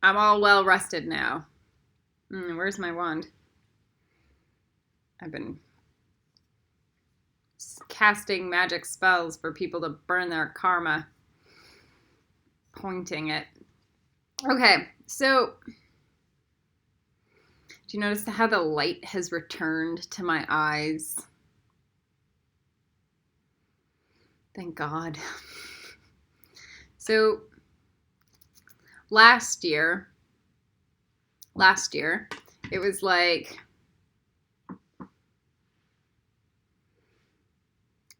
I'm all well rested now. Where's my wand? I've been casting magic spells for people to burn their karma. Pointing it. Okay, so do you notice how the light has returned to my eyes? Thank God. So last year, it was like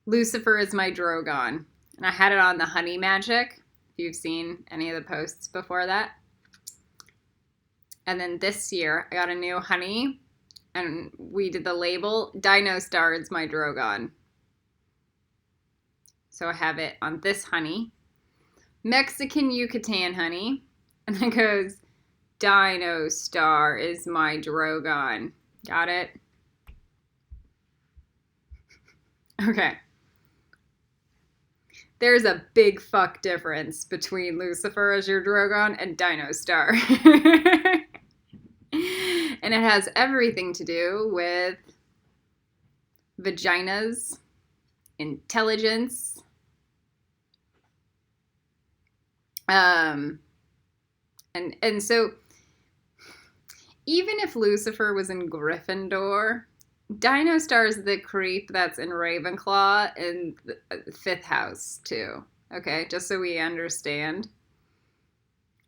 Lucifer is my Drogon. And I had it on the honey magic, if you've seen any of the posts before that. And then this year, I got a new honey, and we did the label, Dino Star is my Drogon. So I have it on this honey. Mexican Yucatan honey. And it goes, Dino Star is my Drogon. Got it? Okay. There's a big fuck difference between Lucifer as your Drogon and Dino Star. And it has everything to do with vaginas, intelligence, and so even if Lucifer was in Gryffindor, Dino Star is the creep that's in Ravenclaw in the 5th house too. Okay, just so we understand.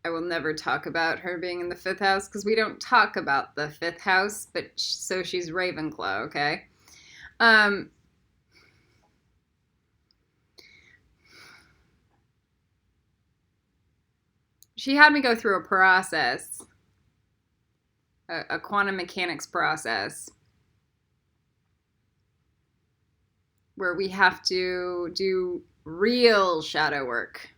I will never talk about her being in the 5th house because we don't talk about the 5th house, but so she's Ravenclaw, okay? She had me go through a process, a quantum mechanics process, where we have to do real shadow work.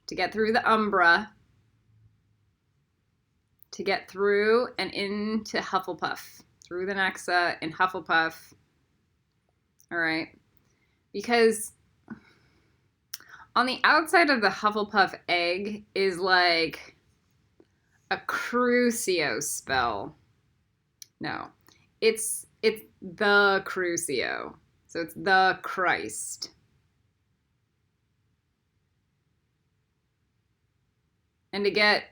To get through the Umbra, to get through and into Hufflepuff, through the Nexa in Hufflepuff. All right. Because on the outside of the Hufflepuff egg is like a Crucio spell. No, it's the Crucio. So it's the Christ. And to get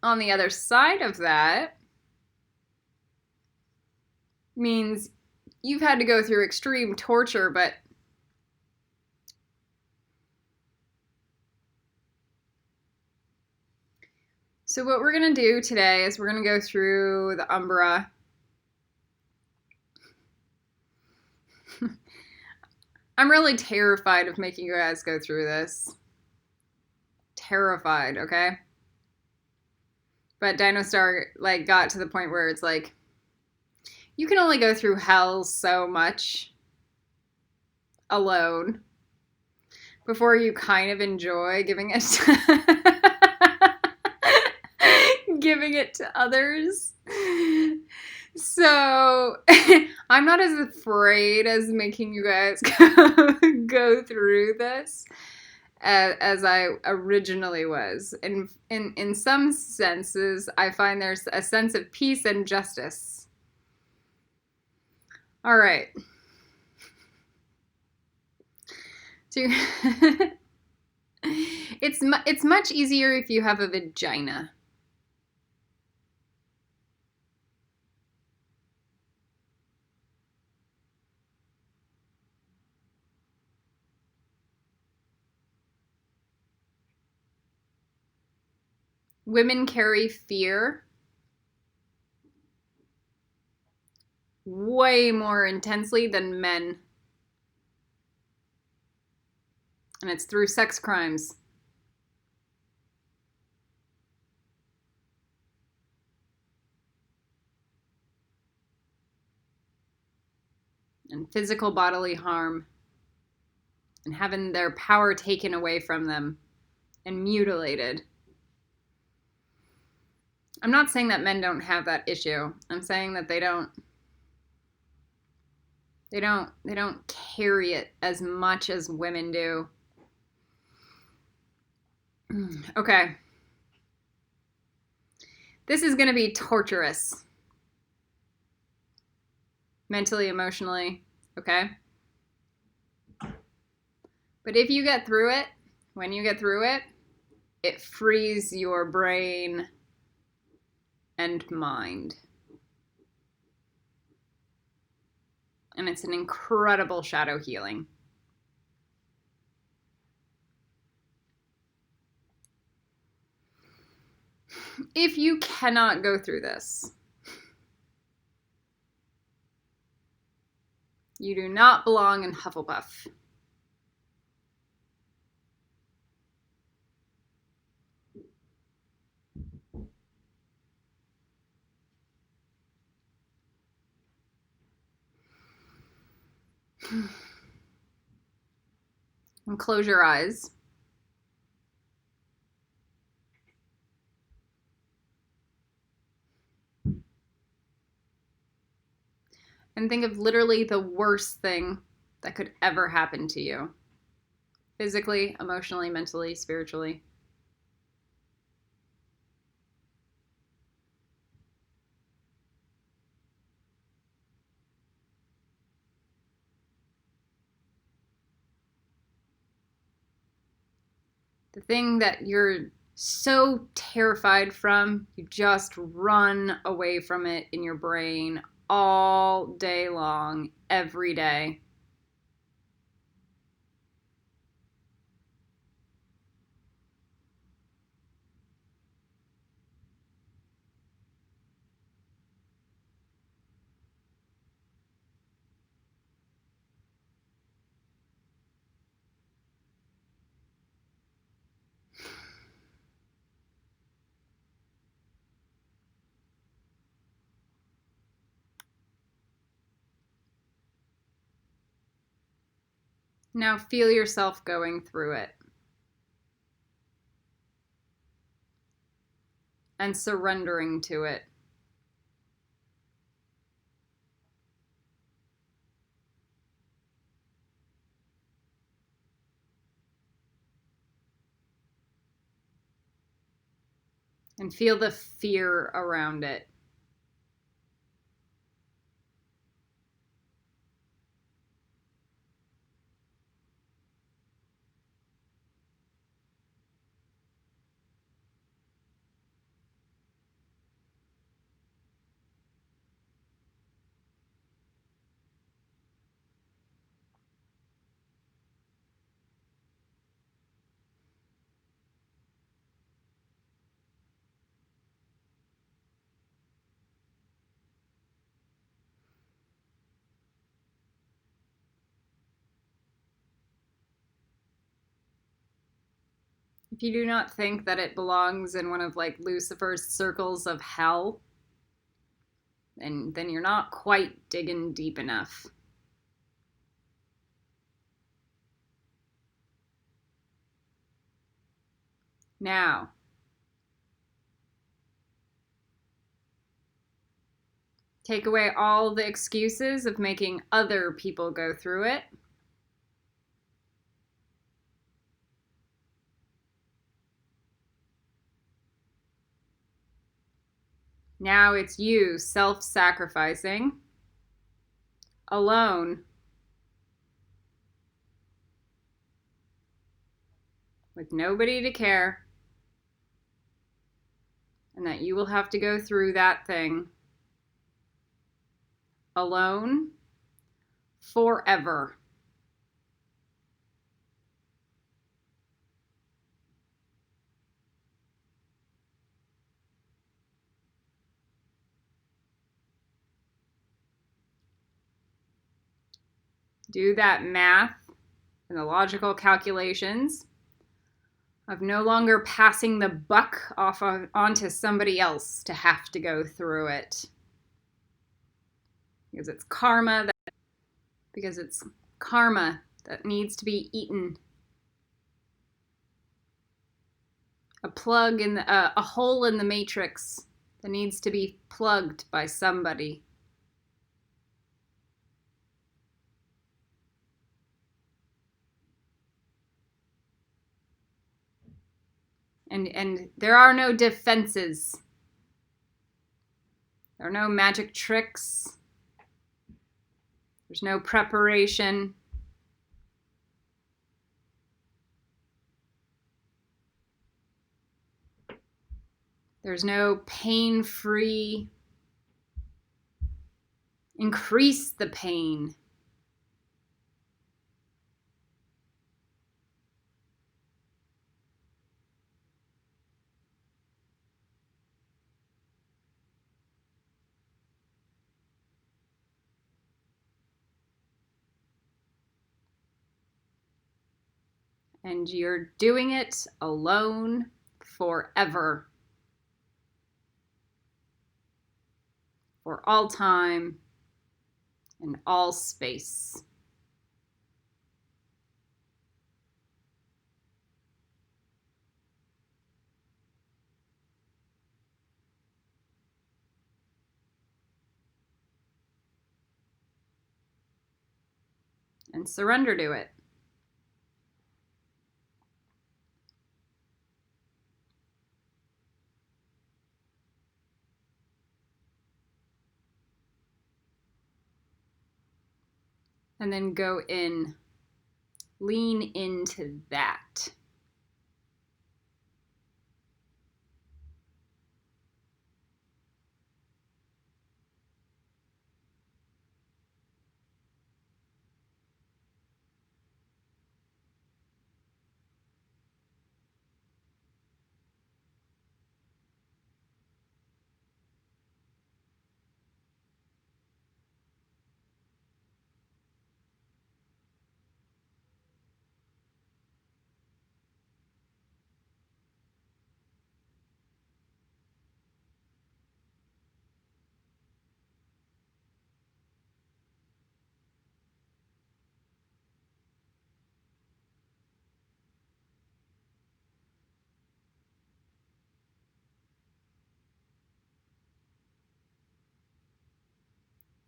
on the other side of that means you've had to go through extreme torture, but so what we're going to do today is we're going to go through the Umbra. I'm really terrified of making you guys go through this. Terrified, okay? But Dino Star like got to the point where it's like you can only go through hell so much alone before you kind of enjoy giving it to others. So I'm not as afraid as making you guys go through this as I originally was. In some senses, I find there's a sense of peace and justice. All right. So it's much easier if you have a vagina. Women carry fear way more intensely than men. And it's through sex crimes. And physical bodily harm. And having their power taken away from them. And mutilated. I'm not saying that men don't have that issue. I'm saying that they don't carry it as much as women do. Okay. This is going to be torturous. Mentally, emotionally, okay? But if you get through it, when you get through it, it frees your brain and mind. And it's an incredible shadow healing. If you cannot go through this, you do not belong in Hufflepuff. And close your eyes. And think of literally the worst thing that could ever happen to you. Physically, emotionally, mentally, spiritually. The thing that you're so terrified from, you just run away from it in your brain all day long, every day. Now feel yourself going through it. And surrendering to it. And feel the fear around it. If you do not think that it belongs in one of like Lucifer's circles of hell, then you're not quite digging deep enough. Now, take away all the excuses of making other people go through it. Now it's you self-sacrificing, alone, with nobody to care, and that you will have to go through that thing alone forever. Do that math and the logical calculations of no longer passing the buck off onto somebody else to have to go through it. Because it's karma that needs to be eaten. A hole in the matrix that needs to be plugged by somebody. And there are no defenses. There are no magic tricks. There's no preparation. There's no pain-free. Increase the pain. And you're doing it alone forever. For all time and all space. And surrender to it. And then go in. Lean into that.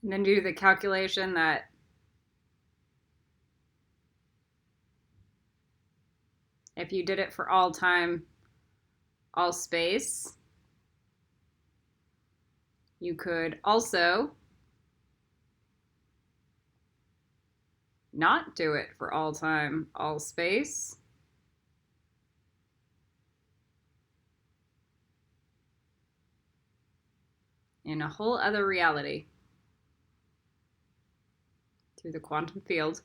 And then do the calculation that if you did it for all time, all space, you could also not do it for all time, all space. In a whole other reality. Through the quantum field.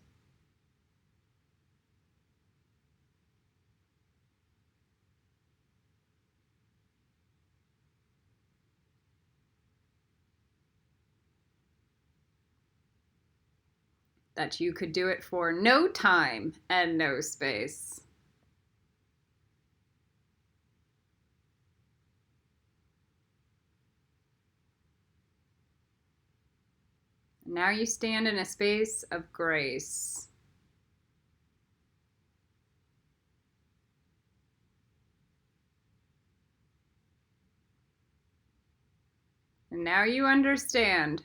That you could do it for no time and no space. Now you stand in a space of grace. And now you understand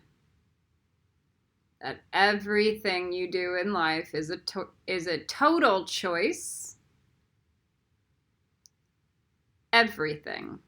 that everything you do in life is a total choice. Everything.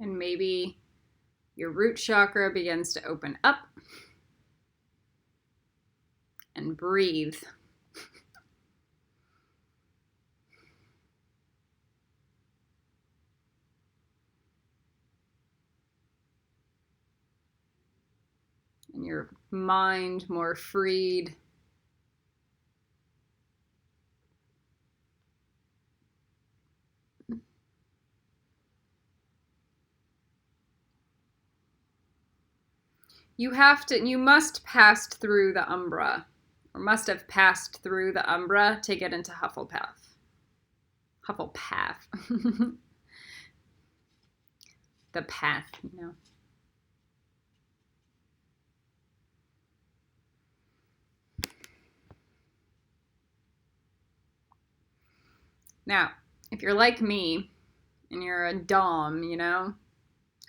And maybe your root chakra begins to open up. And breathe. and your mind more freed. You must pass through the Umbra, or must have passed through the Umbra to get into Hufflepuff. Hufflepuff. The path, you know. Now, if you're like me and you're a dom, you know,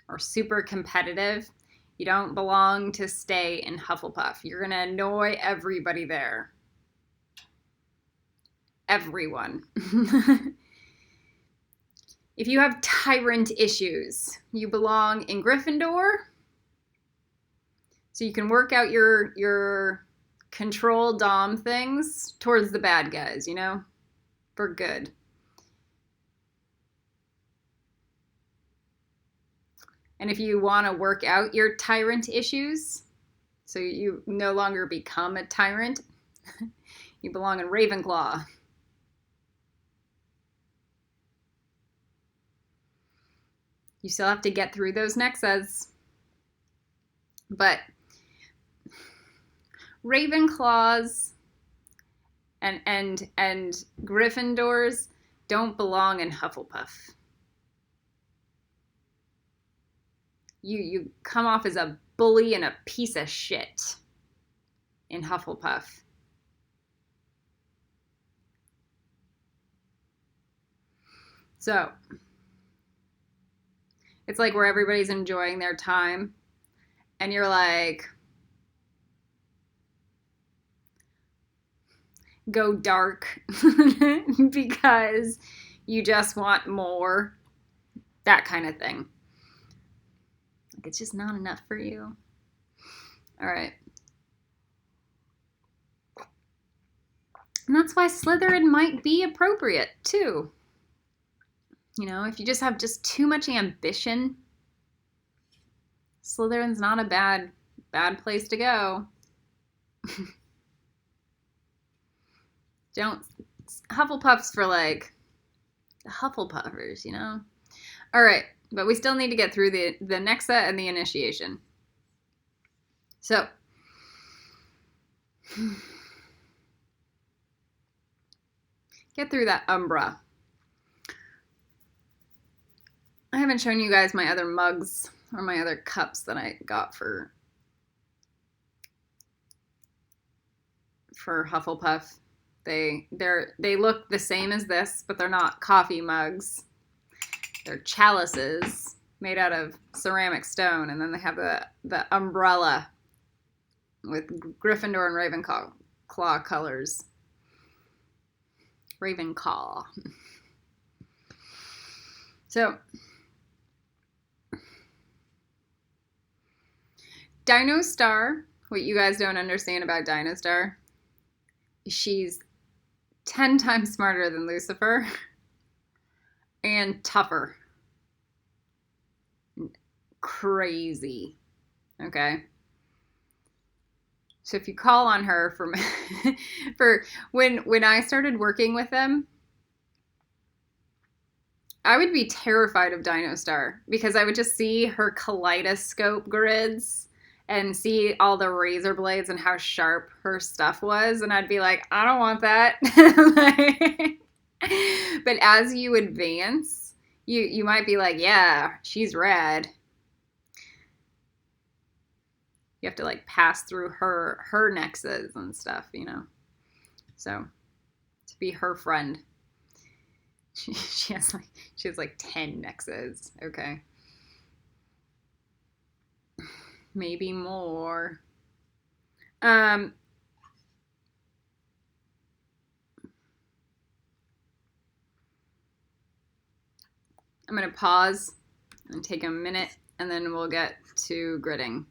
or super competitive, you don't belong to stay in Hufflepuff. You're going to annoy everybody there. Everyone. If you have tyrant issues, you belong in Gryffindor. So you can work out your control dom things towards the bad guys, you know, for good. And if you want to work out your tyrant issues, so you no longer become a tyrant, you belong in Ravenclaw. You still have to get through those nexus. But Ravenclaws and Gryffindors don't belong in Hufflepuff. You come off as a bully and a piece of shit in Hufflepuff. So it's like where everybody's enjoying their time and you're like, go dark because you just want more, that kind of thing. Like it's just not enough for you. All right. And that's why Slytherin might be appropriate too. You know, if you just have just too much ambition, Slytherin's not a bad place to go. Don't Hufflepuff's for like the Hufflepuffers, you know? All right, but we still need to get through the Nexa and the initiation. So, get through that Umbra. I haven't shown you guys my other mugs or my other cups that I got for Hufflepuff. They look the same as this, but they're not coffee mugs. They're chalices made out of ceramic stone, and then they have the umbrella with Gryffindor and Ravenclaw colors. Ravenclaw. So, Dino Star, what you guys don't understand about Dino Star, she's 10 times smarter than Lucifer and tougher. Crazy. Okay? So if you call on her for when I started working with them, I would be terrified of Dino Star because I would just see her kaleidoscope grids and see all the razor blades and how sharp her stuff was. And I'd be like, I don't want that. But as you advance, you might be like, yeah, she's rad. You have to like pass through her nexus and stuff, you know. So to be her friend. She has like 10 nexus. Okay. Maybe more. I'm going to pause and take a minute, and then we'll get to gridding.